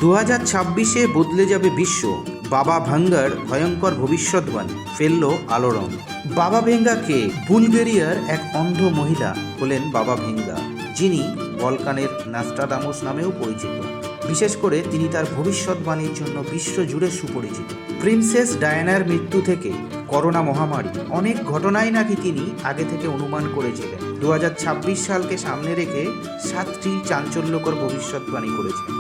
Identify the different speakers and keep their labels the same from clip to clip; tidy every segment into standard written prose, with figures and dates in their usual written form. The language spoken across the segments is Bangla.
Speaker 1: 2026-এ বদলে যাবে বিশ্ব। বাবা ভাঙ্গার ভয়ঙ্কর ভবিষ্যৎবাণী ফেলল আলোড়ন। বাবা ভেঙ্গা কে? বুলগেরিয়ার এক অন্ধ মহিলা হলেন বাবা ভেঙ্গা, যিনি বলকানের নাস্ট্রাডামুস নামেও পরিচিত। বিশেষ করে তিনি তার ভবিষ্যৎবাণীর জন্য বিশ্বজুড়ে সুপরিচিত। প্রিন্সেস ডায়ানার মৃত্যু থেকে করোনা মহামারী, অনেক ঘটনাই নাকি তিনি আগে থেকে অনুমান করেছিলেন। 2026 সালকে সামনে রেখে 7টি চাঞ্চল্যকর ভবিষ্যৎবাণী করেছেন।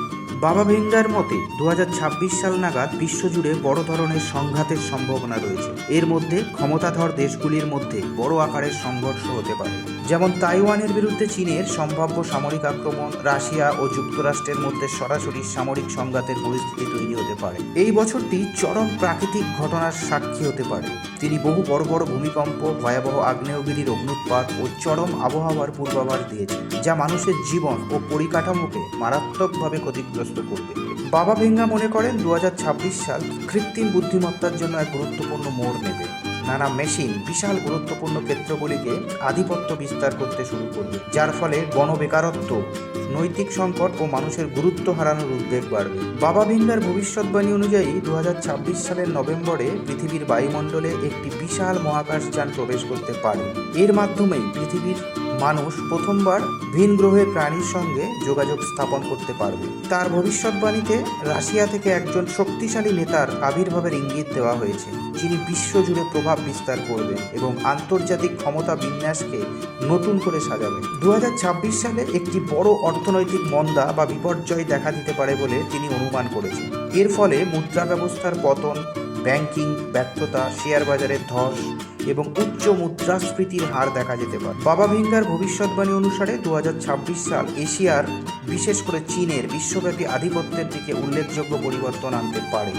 Speaker 1: বাবা ভেঙ্গার মতে 2026 সাল নাগাদ বিশ্বজুড়ে বড় ধরনের সংঘাতের সম্ভাবনা রয়েছে। এর মধ্যে ক্ষমতাধর দেশগুলির মধ্যে বড় আকারের সংঘর্ষ হতে পারে, যেমন তাইওয়ানের বিরুদ্ধে চীনের সম্ভাব্য সামরিক আক্রমণ, রাশিয়া ও যুক্তরাষ্ট্রের মধ্যে সরাসরি সামরিক সংঘাতের পরিস্থিতি তৈরি হতে পারে। এই বছরটি চরম প্রাকৃতিক ঘটনার সাক্ষী হতে পারে। তিনি বহু বড় বড় ভূমিকম্প, ভয়াবহ আগ্নেয়গিরির অগ্নুৎপাত ও চরম আবহাওয়ার পূর্বাভাস দিয়েছে, যা মানুষের জীবন ও পরিকাঠামোকে মারাত্মকভাবে ক্ষতিগ্রস্ত করবে। বাবা ভেঙ্গা মনে করেন 2026 সাল কৃত্রিম বুদ্ধিমত্তার জন্য এক গুরুত্বপূর্ণ মোড় নেবে। নানা মেশিন বিশাল গুরুত্বপূর্ণ ক্ষেত্রগুলিকে আধিপত্য বিস্তার করতে শুরু করবে, যার ফলে গণবেকারত্ব, নৈতিক সংকট ও মানুষের গুরুত্ব হারানোর উদ্বেগ বাড়বে। বাবা ভেঙ্গার ভবিষ্যৎবাণী অনুযায়ী 2026 সালের নভেম্বরে পৃথিবীর বায়ুমণ্ডলে একটি বিশাল মহাকাশযান প্রবেশ করতে পারে। এর মাধ্যমেই পৃথিবীর মানুষ প্রথমবার ভিন গ্রহের প্রাণীর সঙ্গে যোগাযোগ স্থাপন করতে পারবে। তার ভবিষ্যৎবাণীতে রাশিয়া থেকে একজন শক্তিশালী নেতার আবির্ভাবের ইঙ্গিত দেওয়া হয়েছে, যিনি বিশ্বজুড়ে প্রভাব বিস্তার করবেন এবং আন্তর্জাতিক ক্ষমতা বিন্যাসকে নতুন করে সাজাবেন। 2026 সালে একটি বড় অর্থনৈতিক মন্দা বা বিপর্যয় দেখা দিতে পারে বলে তিনি অনুমান করেছেন। এর ফলে মুদ্রা ব্যবস্থার পতন, ব্যাংকিং ব্যর্থতা, শেয়ার বাজারের ধস এবং উচ্চ মুদ্রাস্ফীতির হার দেখা যেতে পারে। বাবা ভেঙ্গার ভবিষ্যৎবাণী অনুসারে 2026 সাল এশিয়ার, বিশেষ করে চীনের বিশ্বব্যাপী আধিপত্যের দিকে উল্লেখযোগ্য পরিবর্তন আনতে পারে।